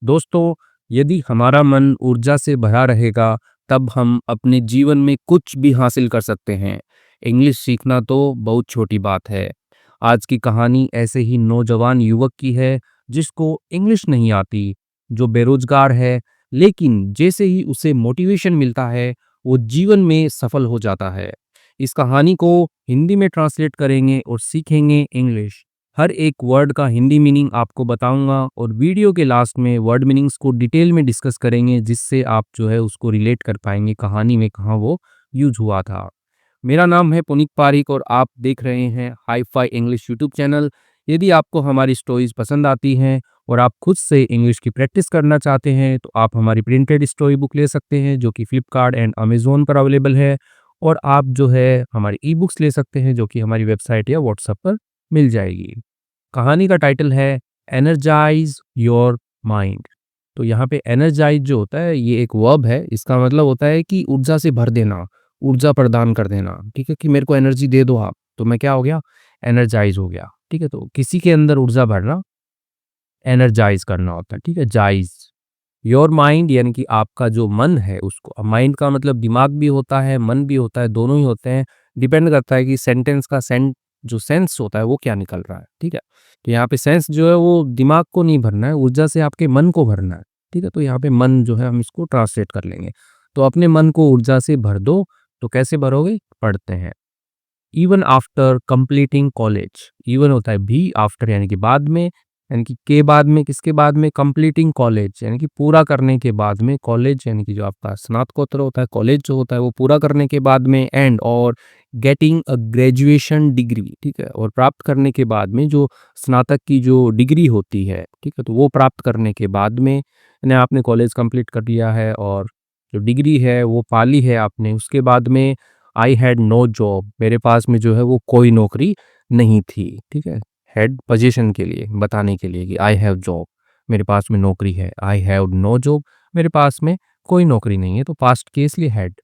दोस्तों, यदि हमारा मन ऊर्जा से भरा रहेगा, तब हम अपने जीवन में कुछ भी हासिल कर सकते हैं। इंग्लिश सीखना तो बहुत छोटी बात है। आज की कहानी ऐसे ही नौजवान युवक की है, जिसको इंग्लिश नहीं आती, जो बेरोजगार है, लेकिन जैसे ही उसे मोटिवेशन मिलता है, वो जीवन में सफल हो जाता है। इस कहानी को हिंदी में ट्रांसलेट करेंगे और सीखेंगे इंग्लिश। हर एक वर्ड का हिंदी मीनिंग आपको बताऊंगा और वीडियो के लास्ट में वर्ड मीनिंग्स को डिटेल में डिस्कस करेंगे, जिससे आप जो है उसको रिलेट कर पाएंगे कहानी में कहाँ वो यूज हुआ था। मेरा नाम है पुनीत पारिक और आप देख रहे हैं hi fi English YouTube channel. यदि आपको हमारी स्टोरीज पसंद आती हैं और आप खुद से इंग्लिश की प्रैक्टिस करना चाहते हैं, तो आप हमारी प्रिंटेड स्टोरी बुक ले सकते हैं, जो कि फ्लिपकार्ट एंड अमेजोन पर अवेलेबल है। और आप जो है हमारी ई बुक्स ले सकते हैं, जो कि हमारी वेबसाइट या व्हाट्सएप पर मिल जाएगी। कहानी का टाइटल है एनर्जाइज योर माइंड। तो यहाँ पे एनर्जाइज जो होता है, ये एक वर्ब है। इसका मतलब होता है कि ऊर्जा से भर देना, ऊर्जा प्रदान कर देना। ठीक है, कि मेरे को एनर्जी दे दो आप, तो मैं क्या हो गया, एनर्जाइज हो गया। ठीक है, तो किसी के अंदर ऊर्जा भरना एनर्जाइज करना होता है। ठीक है, जाइज योर माइंड, यानी कि आपका जो मन है उसको। माइंड का मतलब दिमाग भी होता है, मन भी होता है, दोनों ही होते हैं। डिपेंड करता है कि सेंटेंस का जो सेंस होता है वो क्या निकल रहा है। ठीक है, तो यहाँ पे सेंस जो है वो दिमाग को नहीं भरना है, ऊर्जा से आपके मन को भरना है। ठीक है, तो यहाँ पे मन जो है हम इसको ट्रांसलेट कर लेंगे। तो अपने मन को ऊर्जा से भर दो। तो कैसे भरोगे, पढ़ते हैं। Even after completing college. Even होता है भी, आफ्टर यानी कि बाद में, यानी कि के बाद में, किसके बाद में, कंप्लीटिंग कॉलेज यानी कि पूरा करने के बाद में, कॉलेज यानी कि जो आपका स्नातकोत्तर होता है, कॉलेज जो होता है वो पूरा करने के बाद में, एंड और गेटिंग अ ग्रेजुएशन डिग्री। ठीक है, और प्राप्त करने के बाद में, जो स्नातक की जो डिग्री होती है, ठीक है, तो वो प्राप्त करने के बाद में, यानी आपने कॉलेज कंप्लीट कर लिया है और जो डिग्री है वो पा ली है आपने, उसके बाद में आई हैड नो जॉब, मेरे पास में जो है वो कोई नौकरी नहीं थी। ठीक है, हैड पोजीशन के लिए, बताने के लिए कि आई हैव जॉब, मेरे पास में नौकरी है। आई हैव नो जॉब, मेरे पास में कोई नौकरी नहीं है, तो पास्ट के इसलिए हैड।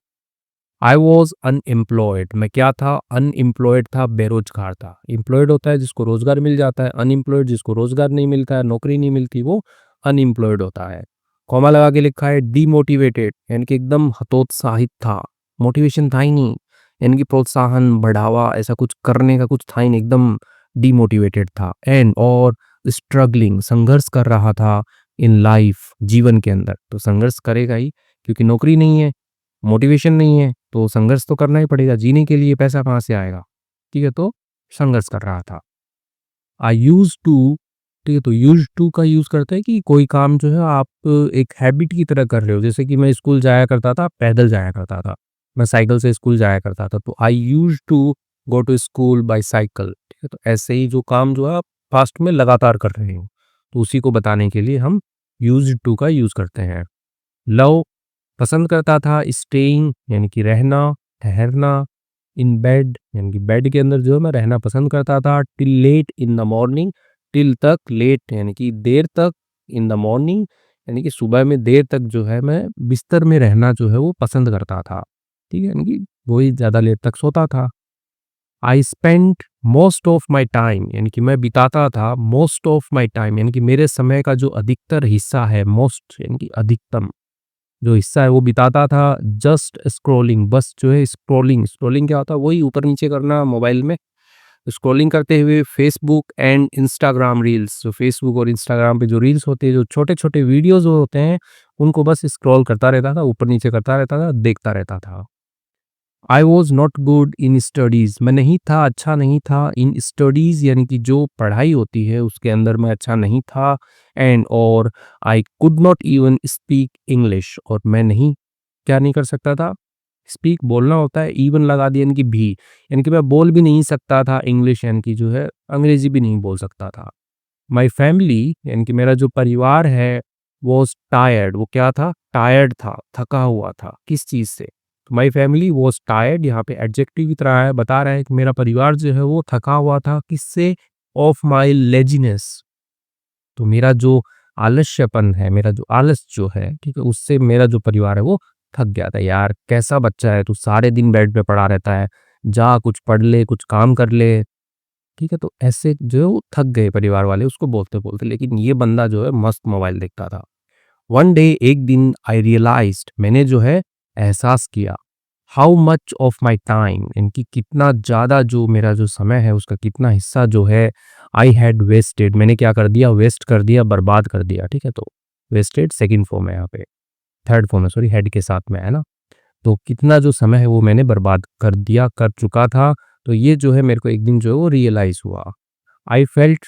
आई वॉज अनएम्प्लॉयड, मैं क्या था, अनएम्प्लॉयड था, बेरोजगार था। एम्प्लॉयड होता है जिसको रोजगार मिल जाता है, अनएम्प्लॉयड जिसको रोजगार नहीं मिलता है, नौकरी नहीं मिलती, वो अनएम्प्लॉयड होता है। कॉमा लगा के लिखा है डीमोटिवेटेड, यानी कि एकदम हतोत्साहित था, मोटिवेशन था ही नहीं, यानी कि प्रोत्साहन, बढ़ावा, ऐसा कुछ करने का कुछ था ही नहीं, एकदम डीमोटिवेटेड था। एंड और स्ट्रगलिंग, संघर्ष कर रहा था, इन लाइफ, जीवन के अंदर। तो संघर्ष करेगा ही, क्योंकि नौकरी नहीं है, मोटिवेशन नहीं है, तो संघर्ष तो करना ही पड़ेगा, जीने के लिए पैसा कहाँ से आएगा। ठीक है, तो संघर्ष कर रहा था। आई यूज टू, ठीक है, तो यूज टू का यूज करते हैं कि कोई काम जो है आप एक हैबिट की तरह कर रहे हो। जैसे कि मैं स्कूल जाया करता था, पैदल जाया करता था, मैं साइकिल से स्कूल जाया करता था, तो I use to go to school by cycle. ठीक है, तो ऐसे ही जो काम जो है आप फास्ट में लगातार कर रहे हो, तो उसी को बताने के लिए हम यूज टू का यूज करते हैं। लव, पसंद करता था, स्टेइंग यानी कि रहना, ठहरना, इन बेड यानी कि बेड के अंदर जो है मैं रहना पसंद करता था, till late in the morning, till तक, लेट यानी कि देर तक, इन द मॉर्निंग यानी कि सुबह में देर तक जो है मैं बिस्तर में रहना जो है वो पसंद करता था। ठीक है, यानी कि वही ज़्यादा लेट तक सोता था। I spent most of my time, यानी कि मैं बिताता था, मोस्ट ऑफ माई टाइम यानी कि मेरे समय का जो अधिकतर हिस्सा है, मोस्ट यानी कि अधिकतम जो हिस्सा है वो बिताता था, जस्ट स्क्रॉलिंग, बस जो है स्क्रॉलिंग, स्क्रॉलिंग क्या होता है, वही ऊपर नीचे करना मोबाइल में, स्क्रॉलिंग करते हुए फेसबुक एंड इंस्टाग्राम रील्स। जो फेसबुक और इंस्टाग्राम पे जो रील्स होते हैं, जो छोटे छोटे वीडियोज होते हैं, उनको बस स्क्रॉल करता रहता था, ऊपर नीचे करता रहता था, देखता रहता था। I was not good in studies, मैं नहीं था, अच्छा नहीं था, इन स्टडीज़ यानी कि जो पढ़ाई होती है उसके अंदर मैं अच्छा नहीं था। एंड और I could not even speak English, और मैं नहीं, क्या नहीं कर सकता था, स्पीक बोलना होता है, इवन लगा दिया यानी कि भी, यानी कि मैं बोल भी नहीं सकता था इंग्लिश, यानी कि जो है अंग्रेजी भी नहीं बोल सकता था। माई फैमिली यानी कि मेरा जो परिवार है, वॉज टायर्ड, वो क्या था, टायर्ड था, थका हुआ था, किस चीज़ से, तो माई फैमिली वॉज टायर्ड, यहाँ पे एडजेक्टिव की तरह है, बता रहा है कि मेरा परिवार जो है वो थका हुआ था, किससे, ऑफ माई लेजीनेस, तो मेरा जो आलस्यपन है, मेरा जो आलस जो है, ठीक है, उससे मेरा जो परिवार है वो थक गया था। यार कैसा बच्चा है तू, सारे दिन बेड पे पड़ा रहता है, जा कुछ पढ़ ले, कुछ काम कर ले। ठीक है, तो ऐसे जो है वो थक गए परिवार वाले उसको बोलते बोलते, लेकिन ये बंदा जो है मस्त मोबाइल देखता था। वन डे एक दिन आई रियलाइज्ड मैंने जो है एहसास किया how much of my time इनकी कितना ज़्यादा जो मेरा जो समय है उसका कितना हिस्सा जो है आई हैड वेस्टेड मैंने क्या कर दिया वेस्ट कर दिया बर्बाद कर दिया ठीक है तो वेस्टेड सेकंड फॉर्म है यहाँ पे थर्ड फॉर्म है सॉरी हेड के साथ में है ना तो कितना जो समय है वो मैंने बर्बाद कर दिया कर चुका था तो ये जो है मेरे को एक दिन जो है वो रियलाइज हुआ I felt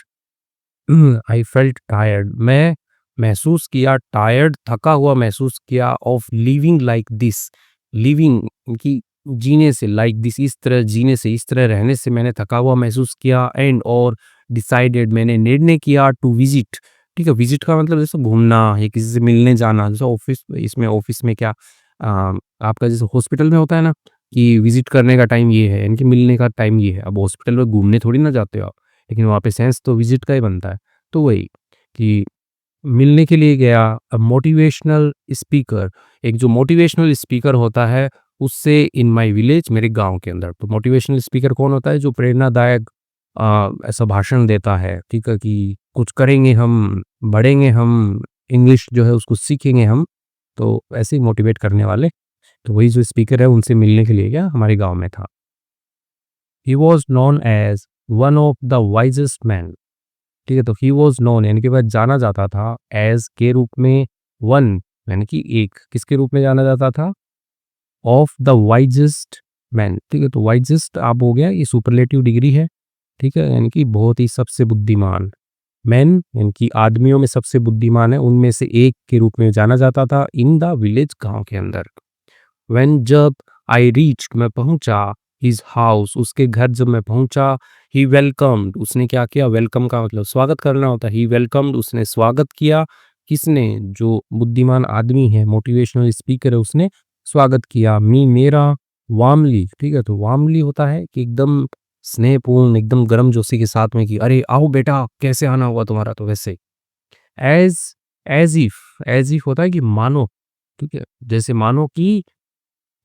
I felt tired मैं महसूस किया टायर्ड थका हुआ महसूस किया of living like this living की जीने से लाइक दिस इस तरह जीने से इस तरह रहने से मैंने थका हुआ महसूस किया एंड और डिसाइडेड मैंने निर्णय किया टू विजिट ठीक है विजिट का मतलब जैसे घूमना या किसी से मिलने जाना जैसे ऑफिस इसमें ऑफिस में क्या आपका जैसे हॉस्पिटल में होता है ना कि विजिट करने का टाइम ये है यानी कि मिलने का टाइम ये है अब हॉस्पिटल में घूमने थोड़ी ना जाते हो आप लेकिन वहाँ पे सेंस तो विजिट का ही बनता है तो वही कि मिलने के लिए गया अब मोटिवेशनल स्पीकर एक जो मोटिवेशनल स्पीकर होता है उससे इन माय विलेज मेरे गांव के अंदर तो मोटिवेशनल स्पीकर कौन होता है जो प्रेरणादायक ऐसा भाषण देता है ठीक है कि कुछ करेंगे हम बढ़ेंगे हम इंग्लिश जो है उसको सीखेंगे हम तो ऐसे ही मोटिवेट करने वाले तो वही जो स्पीकर है उनसे मिलने के लिए क्या हमारे गांव में था ही was known as one of the wisest man ठीक है तो ही वॉज नोन यानी कि वह जाना जाता था एज के रूप में वन यानी कि एक किसके रूप में जाना जाता था ऑफ द वाइजेस्ट मैन ठीक है तो वाइजेस्ट आप हो गया ये सुपरलेटिव डिग्री है ठीक है यानी कि बहुत ही सबसे बुद्धिमान मैन यानी कि आदमियों में सबसे बुद्धिमान है उनमें से एक के रूप में जाना जाता था इन द विलेज गांव के अंदर व्हेन जब आई रीच्ड मैं पहुंचा हिज हाउस उसके घर जब मैं पहुंचा ही वेलकम्ड उसने क्या किया वेलकम का मतलब स्वागत करना होता है ही वेलकम्ड उसने स्वागत किया किसने जो बुद्धिमान आदमी है मोटिवेशनल स्पीकर है उसने स्वागत किया मी मेरा वार्मली ठीक है तो वार्मली होता है कि एकदम स्नेहपूर्ण एकदम गर्मजोशी के साथ में कि अरे आओ बेटा कैसे आना हुआ तुम्हारा तो वैसे एज एज इफ होता है कि मानो ठीक है जैसे मानो कि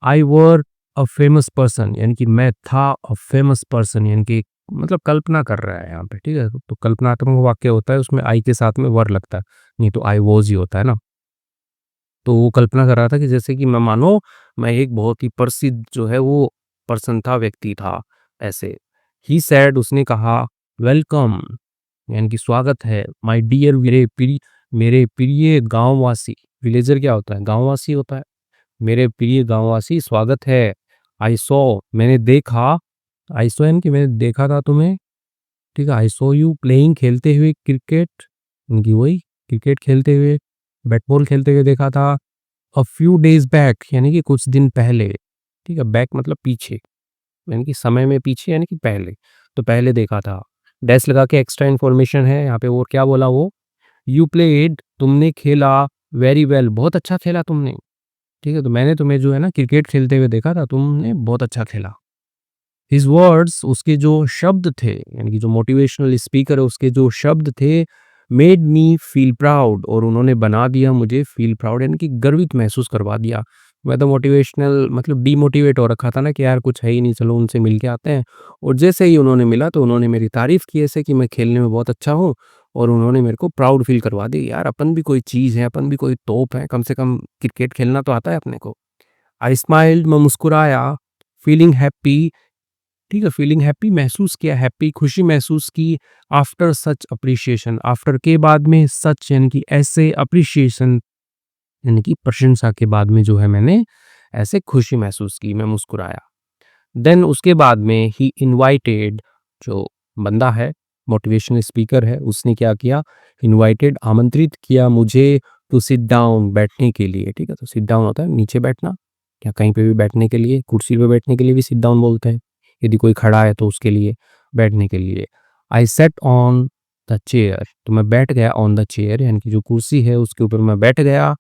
आई वर अ फेमस पर्सन यानी कि मैं था अ फेमस पर्सन यानी कि मतलब कल्पना कर रहा है यहाँ पे ठीक है तो कल्पनात्मक वाक्य होता है उसमें आई के साथ में वर लगता है नहीं तो आई वॉज ही होता है ना तो वो कल्पना कर रहा था कि जैसे कि मैं मानो मैं एक बहुत ही प्रसिद्ध जो है वो पर्सन था व्यक्ति था ऐसे ही सैड उसने कहा वेलकम यानी कि स्वागत है माय डियर मेरे प्रिय गांववासी विलेजर क्या होता है गांववासी होता है मेरे प्रिय गांववासी स्वागत है आई सॉ मैंने देखा आई सॉ यानी कि मैंने देखा था तुम्हें ठीक है आई सॉ यू प्लेइंग खेलते हुए क्रिकेट उनकी वही क्रिकेट खेलते हुए बैट बॉल खेलते हुए देखा था अ फ्यू डेज बैक यानी कि कुछ दिन पहले ठीक है बैक मतलब पीछे यानी कि समय में पीछे यानी कि पहले तो पहले देखा था डैश लगा के एक्स्ट्रा इन्फॉर्मेशन है यहाँ पे वो क्या बोला वो यू प्लेड तुमने खेला वेरी वेल बहुत अच्छा खेला तुमने ठीक है तो मैंने तुम्हें जो है ना क्रिकेट खेलते हुए देखा था तुमने बहुत अच्छा खेला हिज वर्ड्स उसके जो शब्द थे यानी कि जो मोटिवेशनल स्पीकर है उसके जो शब्द थे मेड मी फील प्राउड और उन्होंने बना दिया मुझे फील प्राउड यानी कि गर्वित महसूस करवा दिया मैं तो मोटिवेशनल मतलब डीमोटिवेट हो रखा था ना कि यार कुछ है ही नहीं चलो उनसे मिल के आते हैं और जैसे ही उन्होंने मिला तो उन्होंने मेरी तारीफ की ऐसे कि मैं खेलने में बहुत अच्छा हूँ और उन्होंने मेरे को प्राउड फील करवा दी यार अपन भी कोई चीज़ है अपन भी कोई तोप है कम से कम क्रिकेट खेलना तो आता है अपने को आई स्माइल्ड मैं मुस्कुराया फीलिंग हैप्पी ठीक है फीलिंग हैप्पी महसूस किया हैप्पी खुशी महसूस की आफ्टर सच अप्रिशिएशन आफ्टर के बाद में सच यानी कि ऐसे अप्रिशिएशन यानी कि प्रशंसा के बाद में जो है मैंने ऐसे खुशी महसूस की मैं मुस्कुराया देन उसके बाद में ही इनवाइटेड जो बंदा है मोटिवेशनल स्पीकर है उसने क्या किया इनवाइटेड आमंत्रित किया मुझे टू सिट डाउन बैठने के लिए ठीक है तो सिट डाउन होता है नीचे बैठना या कहीं पे भी बैठने के लिए कुर्सी पे बैठने के लिए भी सिट डाउन बोलते हैं यदि कोई खड़ा है तो उसके लिए बैठने के लिए आई सेट ऑन द चेयर तो मैं बैठ गया ऑन द चेयर यानी कि जो कुर्सी है उसके ऊपर मैं बैठ गया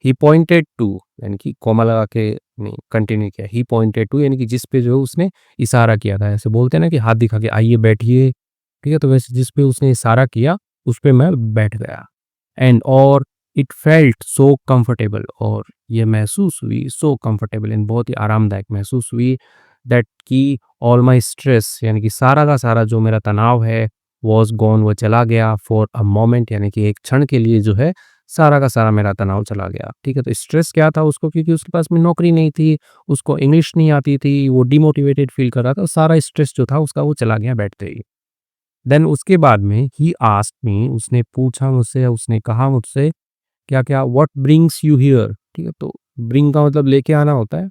ही पॉइंटेड टू यानी कि कॉमा लगा के नहीं कंटिन्यू किया ही पॉइंटेड टू यानी कि जिस पे जो है उसने इशारा किया था ऐसे बोलते हैं ना कि हाथ दिखा के आइए बैठिए ठीक है तो वैसे जिस पे उसने इशारा किया उस पे मैं बैठ गया एंड और इट फेल्ट सो कंफर्टेबल और ये महसूस हुई सो कंफर्टेबल एंड बहुत ही आरामदायक महसूस हुई दैट कि ऑल माई स्ट्रेस यानी कि सारा का सारा जो मेरा तनाव है वॉज गॉन वो चला गया फॉर अ मोमेंट यानी कि एक क्षण के लिए जो है सारा का सारा मेरा तनाव चला गया। ठीक है, तो स्ट्रेस क्या था उसको, क्योंकि उसके पास में नौकरी नहीं थी, उसको इंग्लिश नहीं आती थी, वो डिमोटिवेटेड फील कर रहा था, सारा स्ट्रेस जो था उसका वो चला गया बैठते ही। देन उसके बाद में ही आस्क्ड मी, उसने पूछा मुझसे, उसने कहा मुझसे क्या-क्या, व्हाट ब्रिंग्स यू हियर? ठीक है, तो ब्रिंग का मतलब लेके आना होता है।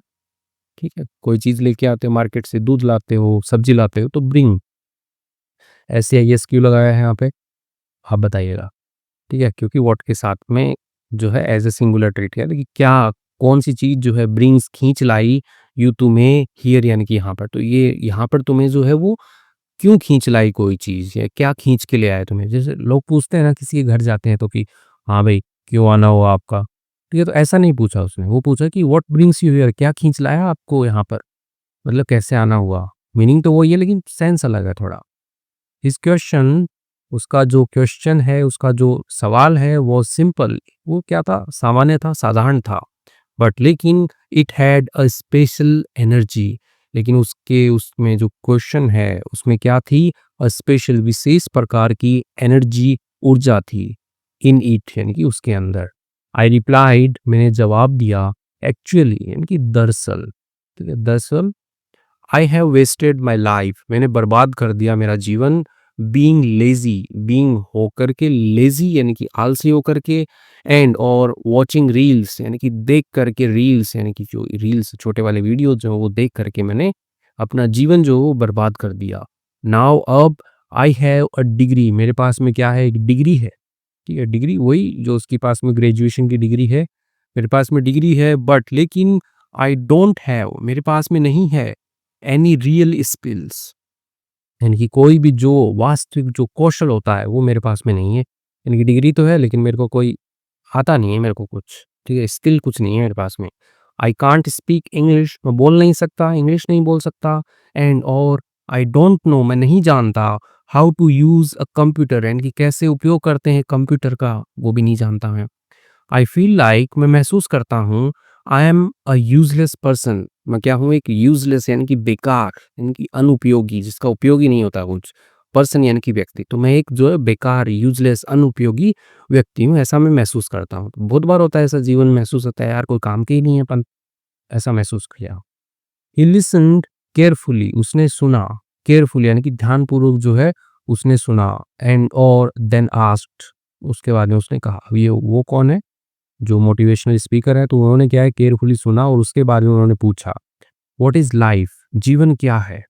ठीक है, कोई चीज़ लेके आते हो मार्केट से, दूध लाते हो, सब्जी लाते हो तो ब्रिंग, एस-ए-आई-एस क्यों लगाया है यहाँ पे? आप बताइएगा। ठीक है, क्योंकि व्हाट के साथ में जो है एज़ अ सिंगुलर ट्रीट किया, देखिए क्या कौन-सी चीज़ जो है ब्रिंग्स खींच लाई यू तुम्हें हियर, यानी कि यहाँ पर। तो ये यहाँ पर तुम्हें जो है वो क्यों खींच लाई कोई चीज़, या क्या खींच के ले आया तुम्हें? जैसे लोग पूछते हैं ना किसी के घर जाते हैं तो कि हाँ भाई, क्यों आना हुआ आपका? ठीक है, तो ऐसा नहीं पूछा उसने, वो पूछा कि व्हाट ब्रिंग्स यू हियर, क्या खींच लाया आपको यहाँ पर? मतलब कैसे आना हुआ? मीनिंग तो वही है लेकिन सेंस अलग है थोड़ा। हिज क्वेश्चन, उसका जो क्वेश्चन है, उसका जो सवाल है वो सिंपल, वो क्या था? सामान्य था, साधारण था। बट लेकिन it had a special energy, लेकिन उसके उसमें जो क्वेश्चन है उसमें क्या थी? अ स्पेशल, विशेष प्रकार की एनर्जी, ऊर्जा थी। इन इट, यानी कि उसके अंदर। आई रिप्लाइड, मैंने जवाब दिया, एक्चुअली, यानी कि दरअसल। ठीक है, दरअसल I have wasted my life, मैंने बर्बाद कर दिया मेरा जीवन। बीइंग लेजी, बीइंग होकर के लेजी, यानी कि आलसी होकर के, एंड और वॉचिंग रील्स, यानी कि देख करके रील्स, यानी कि जो रील्स छोटे वाले वीडियो जो वो देख करके मैंने अपना जीवन जो वो बर्बाद कर दिया। नाउ अब आई हैव अ डिग्री, मेरे पास में क्या है? एक डिग्री है। ठीक है, डिग्री वही जो उसके पास में ग्रेजुएशन की डिग्री है, मेरे पास में डिग्री है, बट लेकिन आई डोंट हैव, मेरे पास में नहीं है एनी रियल स्किल्स, यानी कि कोई भी जो वास्तविक जो कौशल होता है वो मेरे पास में नहीं है। यानी कि डिग्री तो है लेकिन मेरे को कोई आता नहीं है मेरे को कुछ। ठीक है, स्किल कुछ नहीं है मेरे पास में। आई कांट स्पीक इंग्लिश, मैं बोल नहीं सकता, इंग्लिश नहीं बोल सकता। एंड और आई डोंट नो, मैं नहीं जानता how to use a computer, यानी कि कैसे उपयोग करते हैं कंप्यूटर का, वो भी नहीं जानता मैं। आई फ़ील लाइक, मैं महसूस करता हूँ, I am a useless person, मैं क्या हूँ? एक यूज़लेस, यानी कि बेकार, यानी कि अनुपयोगी, जिसका उपयोग ही नहीं होता कुछ। पर्सन यानी कि व्यक्ति, तो मैं एक जो है बेकार, यूज़लेस, अनुपयोगी व्यक्ति हूँ, ऐसा मैं महसूस करता हूँ। तो बहुत बार होता है ऐसा, जीवन में महसूस होता है यार कोई काम के ही नहीं है अपन, ऐसा महसूस किया। ही लिसन्ड केयरफुली, उसने सुना, केयरफुली यानी कि ध्यानपूर्वक जो है उसने सुना। एंड और देन आस्क्ड, उसके बाद में उसने कहा। अब ये वो कौन है? जो मोटिवेशनल स्पीकर है, तो उन्होंने क्या है, केयरफुली सुना और उसके बाद में उन्होंने पूछा, व्हाट इज लाइफ, जीवन क्या है?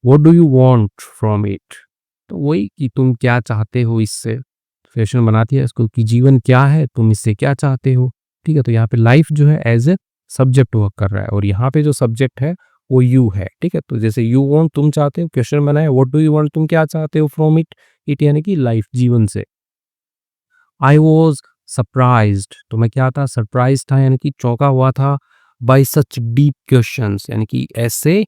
What do you want from it? तो वही कि तुम क्या चाहते हो इससे, क्वेश्चन बनाती है इसको कि जीवन क्या है, तुम इससे क्या चाहते हो? ठीक है, तो यहाँ पे लाइफ जो है एज ए सब्जेक्ट वर्क कर रहा है, और यहाँ पे जो सब्जेक्ट है वो यू है। ठीक है, तो जैसे यू वांट, तुम चाहते हो, क्वेश्चन बनाया व्हाट डू यू वांट, तुम क्या चाहते हो फ्रॉम इट, इट यानी कि लाइफ, जीवन से। आई वॉज सरप्राइज्ड, तो मैं क्या था? सरप्राइज था, यानी कि चौंका हुआ था। बाय सच डीप क्वेश्चंस, यानी कि ऐसे,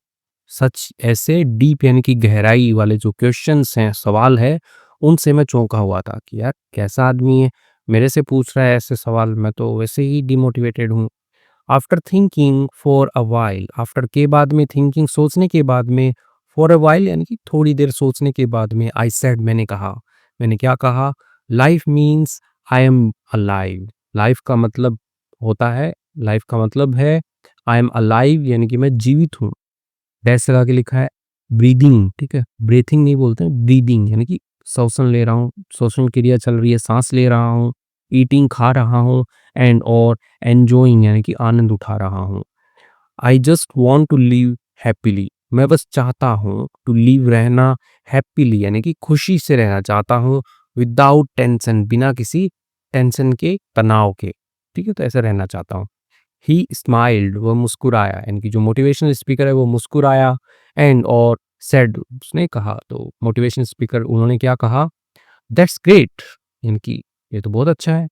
सच ऐसे डीप, यानी कि गहराई वाले जो क्वेश्चंस हैं, सवाल है, उनसे मैं चौंका हुआ था कि यार कैसा आदमी है, मेरे से पूछ रहा है ऐसे सवाल, मैं तो वैसे ही डिमोटिवेटेड हूँ। After thinking for a while, after के बाद में, थिंकिंग सोचने के बाद में, फॉर अ वाइल यानी कि थोड़ी देर सोचने के बाद में, आई सेड, मैंने कहा, मैंने क्या कहा? Life means I am alive, life का मतलब होता है, लाइफ का मतलब है आई एम अलाइव, यानी कि मैं जीवित हूँ। डैश लगा के लिखा है ब्रीदिंग। ठीक है, ब्रीथिंग नहीं बोलते हैं, ब्रीदिंग, यानी कि श्वसन ले रहा हूँ, श्वसन क्रिया चल रही है, सांस ले रहा हूँ, ईटिंग खा रहा हूँ, एंड और एन्जॉइंग यानी कि आनंद उठा रहा हूँ। I just want to live happily, मैं बस चाहता हूँ टू लिव, रहना, हैप्पीली यानी कि खुशी से रहना चाहता हूँ, विदाउट टेंशन, बिना किसी टेंशन के, तनाव के। ठीक है, तो ऐसे रहना चाहता हूँ। ही स्माइल्ड, वो मुस्कुराया, यानी कि जो मोटिवेशनल स्पीकर है वो मुस्कुराया। एंड और सेड, उसने कहा, तो मोटिवेशनल स्पीकर उन्होंने क्या कहा? दैट्स ग्रेट, यानी कि ये तो बहुत अच्छा है।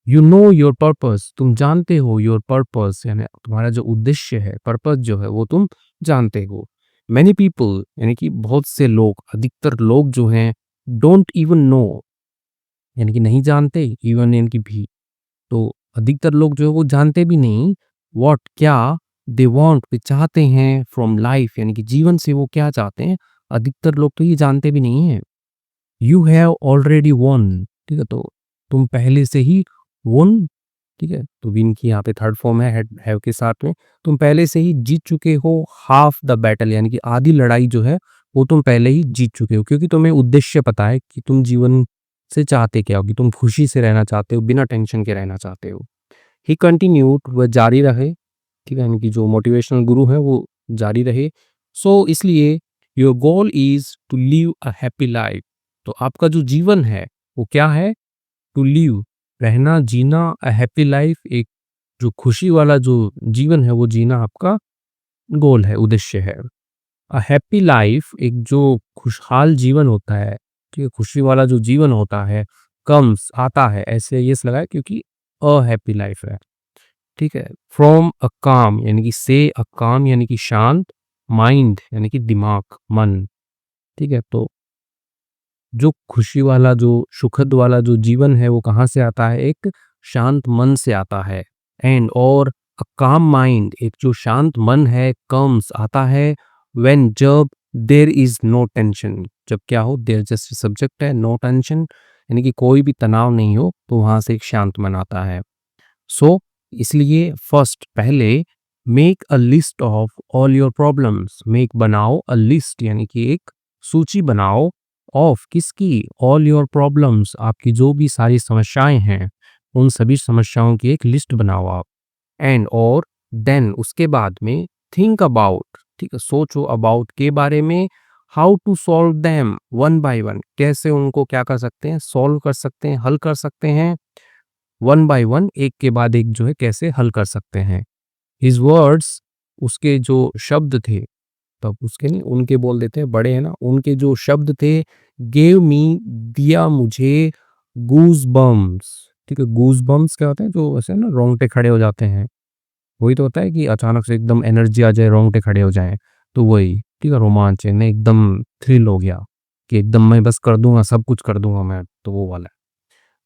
यू नो योर पर्पस, तुम जानते हो, योर पर्पस यानी तुम्हारा जो उद्देश्य है, पर्पस जो है वो तुम जानते हो। मैनी पीपल, यानी कि बहुत से लोग, अधिकतर लोग जो हैं, डोंट इवन नो, यानी कि नहीं जानते, इवन यानी कि भी, तो अधिकतर लोग जो है वो जानते भी नहीं, व्हाट क्या, दे वांट वे चाहते हैं, फ्रॉम लाइफ यानी कि जीवन से वो क्या चाहते हैं, अधिकतर लोग तो ये जानते भी नहीं है। यू हैव ऑलरेडी वॉन, ठीक है, तो तुम पहले से ही won, ठीक है, तो विन की यहाँ पे थर्ड फॉर्म है हैव के साथ में। तुम पहले से ही जीत चुके हो हाफ द बैटल, यानी कि आधी लड़ाई जो है वो तुम पहले ही जीत चुके हो, क्योंकि तुम्हें उद्देश्य पता है कि तुम जीवन से चाहते क्या हो, कि तुम खुशी से रहना चाहते हो, बिना टेंशन के रहना चाहते हो। ही कंटिन्यूड, वह जारी रहे, ठीक है, यानी कि जो मोटिवेशनल गुरु है वो जारी रहे। सो इसलिए your goal is to live a happy life, तो आपका जो जीवन है वो क्या है, टू लिव, रहना, जीना, अ हैप्पी लाइफ, एक जो खुशी वाला जो जीवन है वो जीना आपका गोल है, उद्देश्य है। अ हैप्पी लाइफ, एक जो खुशहाल जीवन होता है, ठीक है, खुशी वाला जो जीवन होता है, कम्स, आता है, ऐसे यस लगाए क्योंकि अ हैप्पी लाइफ है, ठीक है। फ्रॉम अ काम, यानी कि से अ काम, यानी कि शांत, माइंड यानी कि दिमाग, मन, ठीक है। तो जो खुशी वाला, जो सुखद वाला जो जीवन है वो कहाँ से आता है, एक शांत मन से आता है। एंड और अ काम माइंड, एक जो शांत मन है, कम्स, आता है, व्हेन, जब, देयर इज नो टेंशन, जब क्या हो, देयर जस्ट सब्जेक्ट है, नो टेंशन यानी कि कोई भी तनाव नहीं हो, तो वहां से एक शांत मन आता है। सो इसलिए फर्स्ट, पहले, make a list of all your problems, make, बनाओ, अ लिस्ट यानी कि एक सूची बनाओ, ऑफ, किसकी, ऑल योर प्रॉब्लम्स, आपकी जो भी सारी समस्याएं हैं उन सभी समस्याओं की एक लिस्ट बनाओ आप। एंड और देन, उसके बाद में, थिंक अबाउट, ठीक है, सोचो अबाउट के बारे में, how to solve them one by one, कैसे उनको क्या कर सकते हैं, सॉल्व कर सकते हैं, हल कर सकते हैं, वन बाय वन, एक के बाद एक जो है कैसे हल कर सकते हैं। हिज वर्ड्स, उसके जो शब्द थे, तब उसके नहीं, उनके बोल देते हैं, बड़े हैं ना, उनके जो शब्द थे, गेव मी, दिया मुझे, गूज बम्स, ठीक है, गूज बम्स क्या होते हैं, जो ऐसे ना रोंगटे खड़े हो जाते हैं, वही तो होता है कि अचानक से एकदम एनर्जी आ जाए, रोंगटे खड़े हो जाएं, तो वही, ठीक है, रोमांच है ना, एकदम थ्रिल हो गया कि एकदम मैं बस कर दूंगा, सब कुछ कर दूंगा मैं, तो वो वाला है।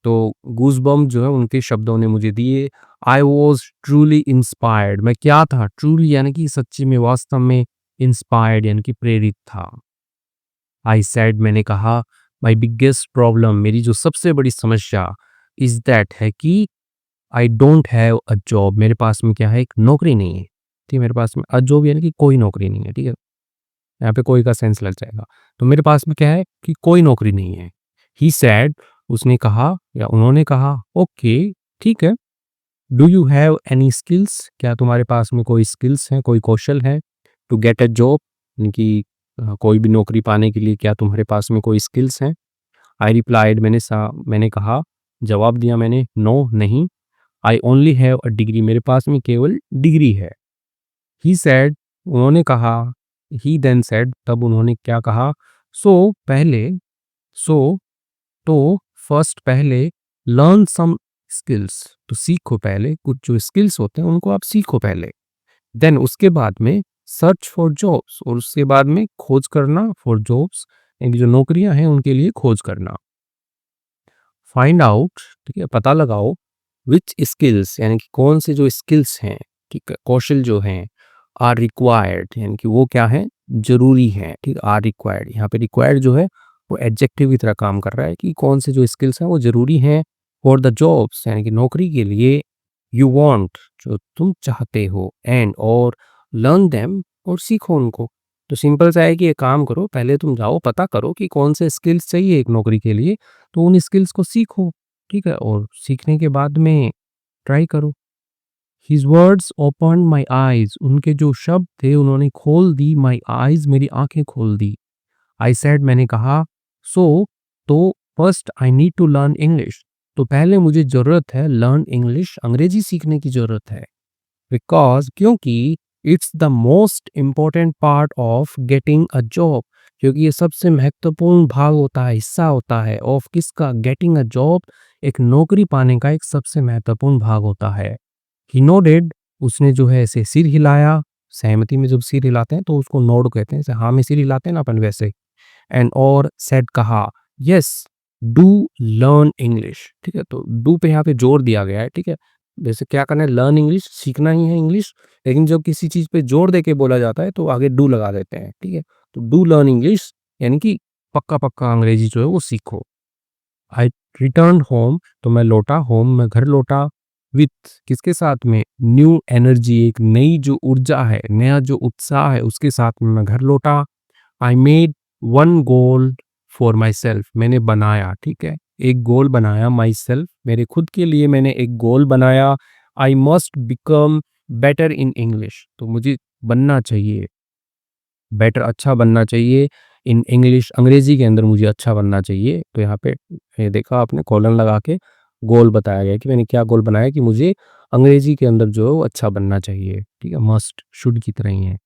तो गूज़बम्प जो है उनके शब्दों ने मुझे दिए। आई वॉज ट्रूली इंस्पायर्ड, मैं क्या था, ट्रूली यानी कि सच्ची में, वास्तव में, इंस्पायर्ड यानी कि प्रेरित था। आई सेड, मैंने कहा, माई बिगेस्ट प्रॉब्लम, मेरी जो सबसे बड़ी समस्या, इज दैट है कि I don't have a job, मेरे पास में क्या है, एक नौकरी नहीं है, ठीक है, मेरे पास में अ जॉब यानी कि कोई नौकरी नहीं है, ठीक है, यहाँ पे कोई का सेंस लग जाएगा। तो मेरे पास में क्या है कि कोई नौकरी नहीं है। ही सैड, उसने कहा या उन्होंने कहा, ओके, ठीक है, do you have any skills, क्या तुम्हारे पास में कोई स्किल्स हैं, कोई कौशल है, टू गेट अ जॉब, यानी कि कोई भी नौकरी पाने के लिए क्या तुम्हारे पास में कोई स्किल्स हैं। आई रिप्लाइड, मैंने कहा, जवाब दिया मैंने, नो, नहीं, I only have a degree, मेरे पास में केवल डिग्री है। ही सैड, उन्होंने कहा, ही देन सैड, तब उन्होंने क्या कहा, सो पहले, सो तो फर्स्ट, पहले, लर्न सम स्किल्स, तो सीखो पहले, कुछ जो स्किल्स होते हैं उनको आप सीखो पहले। देन उसके बाद में सर्च फॉर जॉब्स, और उसके बाद में खोज करना फॉर जॉब्स, यानी जो नौकरियां हैं उनके लिए खोज करना। फाइंड आउट, ठीक है, पता लगाओ, विच स्किल्स यानी कि कौन से जो स्किल्स हैं, ठीक है, कौशल जो हैं, आर रिक्वायर्ड यानी कि वो क्या है, जरूरी है, ठीक, आर रिक्वायर्ड, यहाँ पे रिक्वायर्ड जो है वो एडजेक्टिव की तरह काम कर रहा है कि कौन से जो स्किल्स हैं वो जरूरी हैं फॉर द जॉब्स, यानी कि नौकरी के लिए, यू वांट, जो तुम चाहते हो, एंड और लर्न देम, और सीखो उनको। तो सिंपल सा है कि ये काम करो, पहले तुम जाओ पता करो कि कौन से स्किल्स चाहिए एक नौकरी के लिए, तो उन स्किल्स को सीखो, ठीक है, और सीखने के बाद में ट्राई करो। His words open my eyes, उनके जो शब्द थे उन्होंने खोल दी, माई आईज, मेरी आंखें खोल दी। आई सेड, मैंने कहा, सो तो first I need to learn English, तो पहले मुझे जरूरत है लर्न इंग्लिश, अंग्रेजी सीखने की जरूरत है। बिकॉज, क्योंकि it's the most important part of getting a job, क्योंकि ये सबसे महत्वपूर्ण भाग होता है, हिस्सा होता है, ऑफ किसका, गेटिंग अ जॉब, एक नौकरी पाने का एक सबसे महत्वपूर्ण भाग होता है। ही नोडेड, उसने जो है ऐसे सिर हिलाया, सहमति में जब सिर हिलाते हैं तो उसको नोड कहते हैं, जैसे हाँ में सिर हिलाते हैं ना अपन, वैसे। एंड और सेड, कहा, यस, डू लर्न इंग्लिश, ठीक है, तो डू पे यहाँ पे जोर दिया गया है, ठीक है, जैसे क्या करना है, लर्न इंग्लिश, सीखना ही है इंग्लिश, लेकिन जब किसी चीज पे जोर दे के बोला जाता है तो आगे डू लगा देते हैं, ठीक है, तो डू लर्न इंग्लिश यानी कि पक्का पक्का अंग्रेजी जो है वो सीखो। आई रिटर्न होम, तो मैं लौटा होम, मैं घर लौटा विथ किसके साथ में, न्यू एनर्जी, एक नई जो ऊर्जा है, नया जो उत्साह है, उसके साथ में मैं घर लौटा। I made one goal for my self, मैंने बनाया, ठीक है, एक गोल बनाया माई सेल्फ, मेरे खुद के लिए मैंने एक गोल बनाया। I must become better in English, तो मुझे बनना चाहिए बेटर, अच्छा बनना चाहिए इन इंग्लिश, अंग्रेजी के अंदर मुझे अच्छा बनना चाहिए। तो यहाँ पे ये देखा आपने कॉलन लगा के गोल बताया गया कि मैंने क्या गोल बनाया कि मुझे अंग्रेजी के अंदर जो है वो अच्छा बनना चाहिए, ठीक है, मस्ट शुड की तरह ही है।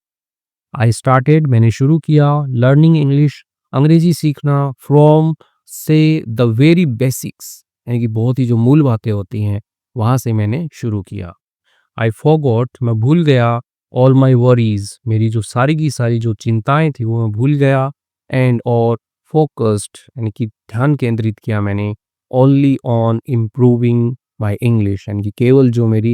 आई स्टार्टेड, मैंने शुरू किया, लर्निंग इंग्लिश, अंग्रेजी सीखना, फ्रॉम से द वेरी बेसिक्स, यानी कि बहुत ही जो मूल बातें होती हैं वहाँ से मैंने शुरू किया। आई फॉरगॉट, मैं भूल गया, ऑल माई वरीज, मेरी जो सारी की सारी जो चिंताएं थी वो मैं भूल गया। एंड और फोकस्ड, यानी कि ध्यान केंद्रित किया मैंने, only on improving my English, यानी कि केवल जो मेरी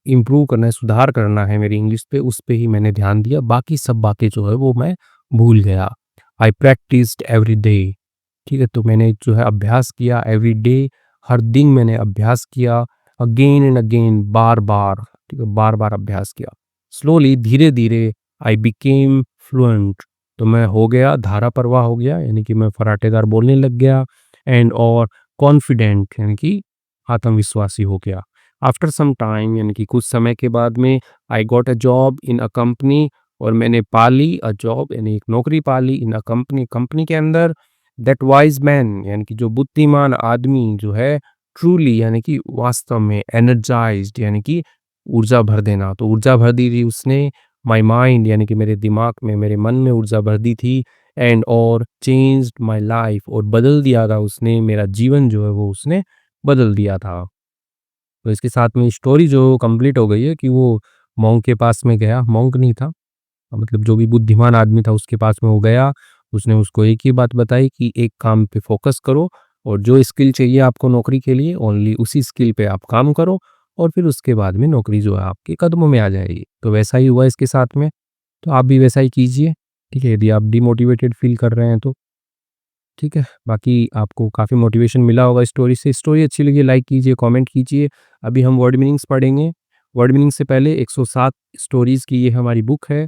इम्प्रूव करना है, सुधार करना है मेरी इंग्लिश पे, उस पे ही मैंने ध्यान दिया, बाकी सब बातें जो है वो मैं भूल गया। आई प्रैक्टिस्ड एवरी डे, ठीक है, तो मैंने जो है अभ्यास किया एवरी डे, हर दिन मैंने अभ्यास किया, अगेन एंड अगेन, बार बार, ठीक है, बार बार अभ्यास किया। स्लोली, धीरे धीरे, आई बिकेम फ्लुएंट, तो मैं हो गया, धारा प्रवाह हो गया, यानी कि मैं फराटेदार बोलने लग गया। एंड और कॉन्फिडेंट, यानी कि आत्मविश्वासी हो गया। आफ्टर सम टाइम, यानी कि कुछ समय के बाद में, I got a job in a company, और मैंने पाली अ जॉब, यानी एक नौकरी पाली इन अ कंपनी, कंपनी के अंदर। दैट वाइज मैन, यानी कि जो बुद्धिमान आदमी जो है, ट्रूली, यानी कि वास्तव में, एनर्जाइज्ड, यानी कि ऊर्जा भर देना, तो ऊर्जा भर दी थी उसने, माय माइंड, यानी कि मेरे दिमाग में, मेरे मन में ऊर्जा भर दी थी। एंड और चेंज्ड माय लाइफ, और बदल दिया था उसने, मेरा जीवन जो है वो उसने बदल दिया था। तो इसके साथ में स्टोरी जो कंप्लीट हो गई है कि वो मॉन्क के पास में गया, मॉन्क नहीं था, मतलब जो भी बुद्धिमान आदमी था उसके पास में वो गया, उसने उसको एक ही बात बताई कि एक काम पे फोकस करो, और जो स्किल चाहिए आपको नौकरी के लिए, ओनली उसी स्किल पे आप काम करो, और फिर उसके बाद में नौकरी जो है आपके कदमों में आ जाएगी। तो वैसा ही हुआ इसके साथ में, तो आप भी वैसा ही कीजिए, ठीक है, यदि आप डिमोटिवेटेड फील कर रहे हैं तो, ठीक है। बाकी आपको काफ़ी मोटिवेशन मिला होगा स्टोरी से, स्टोरी अच्छी लगी लाइक कीजिए, कमेंट कीजिए। अभी हम वर्ड मीनिंग्स पढ़ेंगे। वर्ड मीनिंग से पहले 107 स्टोरीज़ की ये हमारी बुक है,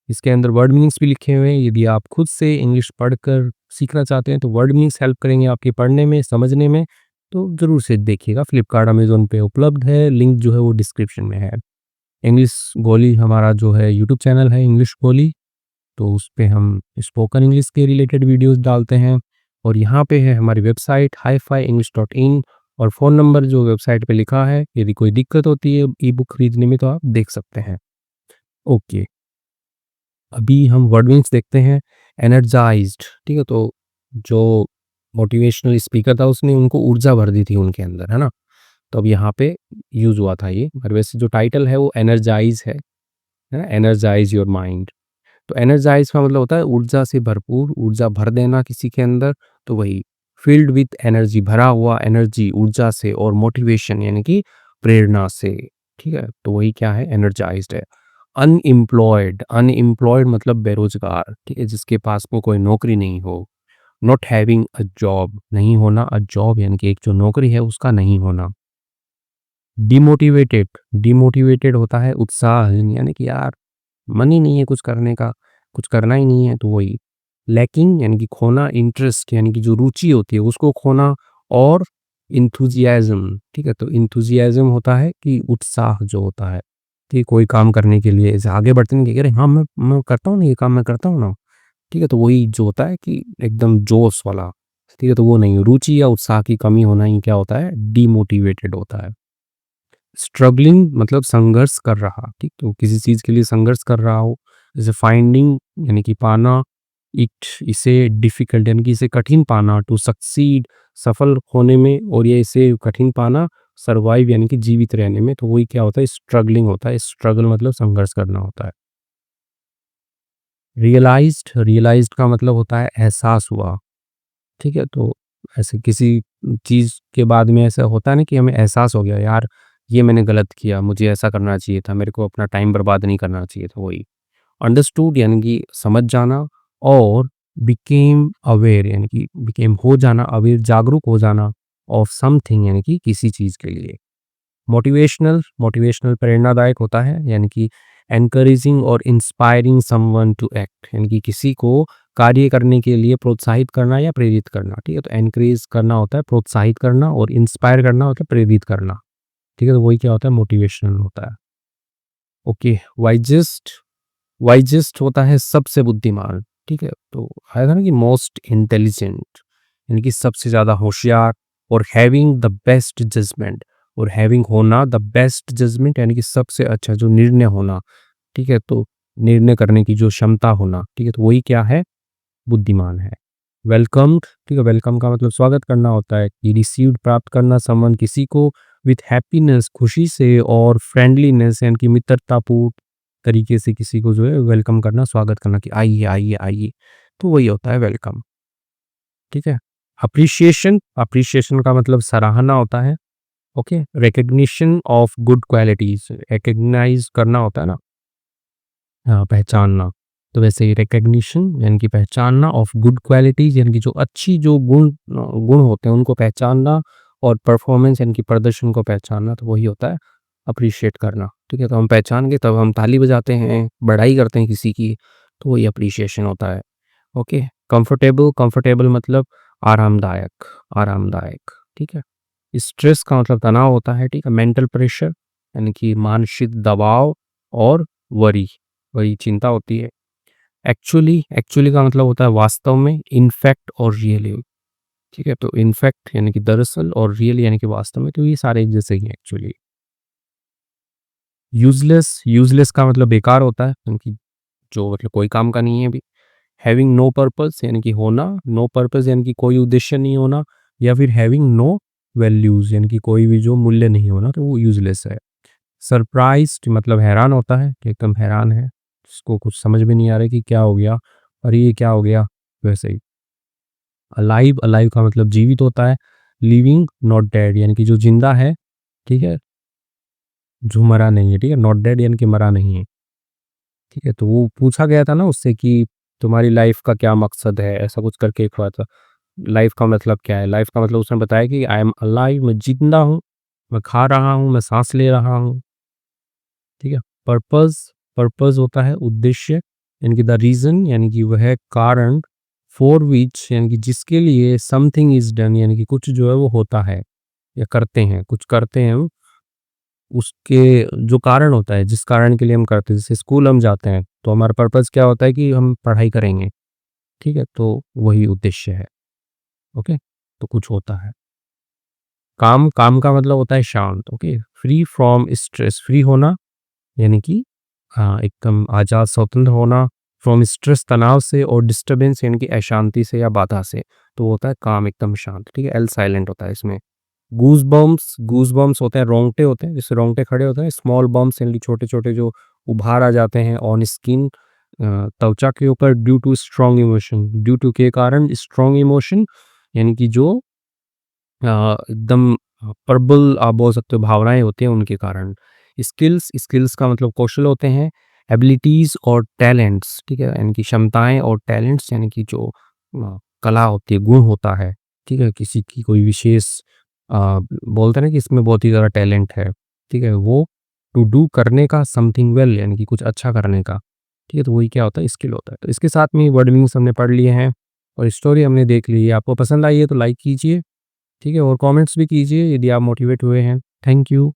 इसके अंदर वर्ड मीनिंग्स भी लिखे हुए हैं। यदि आप खुद से इंग्लिश पढ़कर सीखना चाहते हैं तो वर्ड मीनिंग्स हेल्प करेंगे आपके पढ़ने में, समझने में, तो ज़रूर से देखिएगा। फ्लिपकार्ट, अमेज़न पे उपलब्ध है, लिंक जो है वो डिस्क्रिप्शन में है। इंग्लिश गोली हमारा जो है यूट्यूब चैनल है, इंग्लिश गोली, तो उस पे हम स्पोकन इंग्लिश के रिलेटेड वीडियोज़ डालते हैं। और यहाँ पे है हमारी वेबसाइट hifienglish.in, और फ़ोन नंबर जो वेबसाइट पे लिखा है, यदि कोई दिक्कत होती है ई बुक खरीदने में तो आप देख सकते हैं। ओके, अभी हम वर्ड मीनिंग्स देखते हैं। एनर्जाइज्ड, ठीक है, तो जो मोटिवेशनल स्पीकर था उसने उनको ऊर्जा भर दी थी उनके अंदर, है ना? तो अब यहाँ पे यूज़ हुआ था ये, और वैसे जो टाइटल है वो एनर्जाइज़ है ना? Energise your mind. तो एनर्जाइज़ का मतलब होता है ऊर्जा से भरपूर, ऊर्जा भर देना किसी के अंदर, तो वही फ़िल्ड विथ एनर्जी, भरा हुआ एनर्जी, ऊर्जा से, और मोटिवेशन यानी कि प्रेरणा से, ठीक है? तो वही क्या है, एनर्जाइज़्ड है। अनएम्प्लॉयड, अनएम्प्लॉयड मतलब बेरोज़गार, ठीक है? जिसके पास में कोई नौकरी नहीं हो। नॉट हैविंग अ जॉब, नहीं होना, अ जॉब यानी कि एक जो नौकरी है उसका नहीं होना। डिमोटिवेटेड, डिमोटिवेटेड होता है उत्साहहीन, यानी कि यार मन ही नहीं है कुछ करने का, कुछ करना ही नहीं है, तो वही। लैकिंग यानी कि खोना, इंटरेस्ट यानी कि जो रुचि होती है उसको खोना, और एंथुसियाज्म, ठीक है, तो एंथुसियाज्म होता है कि उत्साह जो होता है, कि कोई काम करने के लिए ऐसे आगे बढ़ते नहीं कि अरे हाँ मैं करता हूँ ना, ये काम मैं करता हूँ ना, ठीक है, तो वही जो होता है कि एकदम जोश वाला, ठीक है, तो वो नहीं, रुचि या उत्साह की कमी होना ही क्या होता है, डीमोटिवेटेड होता है। स्ट्रगलिंग मतलब संघर्ष कर रहा, ठीक, तो किसी चीज़ के लिए संघर्ष कर रहा हो, जैसे फाइंडिंग यानी कि पाना, इट इसे डिफ़िकल्ट यानी कि इसे कठिन पाना, टू सक्सीड सफल होने में, और ये इसे कठिन पाना, सर्वाइव यानी कि जीवित रहने में, तो वही क्या होता है, स्ट्रगलिंग होता है। स्ट्रगल मतलब संघर्ष करना होता है। रियलाइज़्ड, रियलाइज़्ड का मतलब होता है एहसास हुआ, ठीक है, तो ऐसे किसी चीज़ के बाद में ऐसा होता है ना कि हमें एहसास हो गया, यार ये मैंने गलत किया, मुझे ऐसा करना चाहिए था, मेरे को अपना टाइम बर्बाद नहीं करना चाहिए था, वही। अंडरस्टूड यानी कि समझ जाना, और बिकेम अवेयर यानी कि बिकेम हो जाना, अवेयर जागरूक हो जाना, ऑफ समथिंग यानी कि किसी चीज़ के लिए। मोटिवेशनल, मोटिवेशनल प्रेरणादायक होता है यानी कि एनकरेजिंग और इंस्पायरिंग समवन टू एक्ट यानी कि किसी को कार्य करने के लिए प्रोत्साहित करना या प्रेरित करना, ठीक है? तो एनकरेज करना होता है प्रोत्साहित करना और इंस्पायर करना होता है प्रेरित करना, ठीक है? तो वही क्या होता है मोटिवेशनल होता है। ओके, वाइजेस्ट, वाइजेस्ट होता है सबसे बुद्धिमान, ठीक है? तो आया था ना कि मोस्ट इंटेलिजेंट यानी कि सबसे ज़्यादा होशियार, और हैविंग द बेस्ट जजमेंट, और हैविंग होना द बेस्ट जजमेंट यानी कि सबसे अच्छा जो निर्णय होना, ठीक है? तो निर्णय करने की जो क्षमता होना, ठीक है? तो वही क्या है बुद्धिमान है। वेलकम्ड, ठीक है? वेलकम का मतलब स्वागत करना होता है कि रिसीव्ड प्राप्त करना, समवन किसी को विथ हैप्पीनेस खुशी से, और फ्रेंडलीनेस यानी कि मित्रतापूर्ण तरीके से किसी को जो है वेलकम करना, स्वागत करना कि आइए आइए आइए, तो वही होता है वेलकम, ठीक है? अप्रिशिएशन, अप्रिशिएशन का मतलब सराहना होता है। Okay, recognition of good qualities, recognise करना होता है ना, हाँ, पहचानना। तो वैसे ही रिकग्निशन यानी कि पहचानना, ऑफ गुड क्वालिटीज यानी कि जो अच्छी जो गुण होते हैं उनको पहचानना, और परफॉर्मेंस यानी कि प्रदर्शन को पहचानना, तो वही होता है अप्रिशिएट करना, ठीक है? तो हम पहचान के तब हम ताली बजाते हैं, बड़ाई करते हैं किसी की, तो वही अप्रिशिएशन होता है। ओके, कंफर्टेबल, कंफर्टेबल मतलब आरामदायक, आरामदायक, ठीक है? स्ट्रेस का मतलब तनाव होता है, ठीक है? मेंटल प्रेशर यानी कि मानसिक दबाव, और वरी, वही चिंता होती है। एक्चुअली, एक्चुअली का मतलब होता है वास्तव में, इनफैक्ट और रियली, ठीक है? तो इनफैक्ट यानी कि दरअसल, और रियल यानी कि वास्तव में, तो ये सारे एक जैसे ही हैं एक्चुअली। यूज़लेस, यूज़लेस का मतलब बेकार होता है यानी कि जो मतलब कोई काम का नहीं है अभी। हैविंग नो पर्पस यानी कि होना, नो पर्पस यानी कि कोई उद्देश्य नहीं होना, या फिर हैविंग नो वैल्यूज़ यानी कि कोई भी जो मूल्य नहीं होना, तो वो यूज़लेस है। सरप्राइज़्ड मतलब हैरान होता है कि एकदम हैरान है, उसको कुछ समझ में नहीं आ रहा है कि क्या हो गया, अरे ये क्या हो गया, वैसे ही। अलाइव, अलाइव का मतलब जीवित होता है। लिविंग नॉट डेड यानी कि जो जिंदा है, ठीक है? जो मरा नहीं है, ठीक है? नॉट डेड यानी कि मरा नहीं है, ठीक है? तो वो पूछा गया था ना उससे कि तुम्हारी लाइफ का क्या मकसद है? ऐसा कुछ करके एक हुआ था। लाइफ का मतलब क्या है? लाइफ का मतलब उसने बताया कि आई एम अलाइव, मैं जिंदा हूँ, मैं खा रहा हूँ, मैं साँस ले रहा हूँ, ठीक है? पर्पज़, पर्पज़ होता है उद्देश्य यानी कि द रीज़न यानी कि वह कारण, फॉर व्हिच यानी कि जिसके लिए, समथिंग इज़ डन यानी कि कुछ जो है वो होता है या करते हैं, कुछ करते हैं हम, उसके जो कारण होता है, जिस कारण के लिए हम करते हैं, जैसे स्कूल हम जाते हैं, तो हमारा पर्पज़ क्या होता है कि हम पढ़ाई करेंगे, ठीक है? तो वही उद्देश्य है, ओके? तो कुछ होता है। काम, काम का मतलब होता है शांत, okay? Free from stress, free होना यानी कि हाँ, एकदम आज़ाद स्वतंत्र होना, फ्रॉम स्ट्रेस तनाव से, और डिस्टर्बेंस यानी कि अशांति से या बाधा से, तो वो होता है काम एकदम शांत, ठीक है? एल साइलेंट होता है इसमें। गूज़बम्प्स, गूज़बम्प्स होते हैं, रोंगटे होते हैं, जिससे रोंगटे खड़े होते हैं। स्मॉल बम्प्स यानी कि छोटे-छोटे जो उभार आ जाते हैं ऑन स्किन, त्वचा के ऊपर, due to strong emotion, due to के कारण, स्ट्रॉन्ग इमोशन यानी कि जो एकदम प्रबल आप बोल सकते हो भावनाएँ होती हैं उनके कारण। स्किल्स, स्किल्स का मतलब कौशल होते हैं। एबिलिटीज़ और टैलेंट्स, ठीक है? यानी कि क्षमताएँ और टैलेंट्स यानी कि जो कला होती है, गुण होता है, ठीक है? किसी की कोई विशेष बोलते हैं ना कि इसमें बहुत ही ज़्यादा टैलेंट है, ठीक है? वो टू डू करने का, समथिंग वेल यानी कि कुछ अच्छा करने का, ठीक है? तो वही क्या होता है स्किल होता है। तो इसके साथ में वर्ड मीनिंग्स हमने पढ़ लिए हैं, और स्टोरी हमने देख ली है। आपको पसंद आई है तो लाइक कीजिए, ठीक है? और कमेंट्स भी कीजिए यदि आप मोटिवेट हुए हैं। Thank you.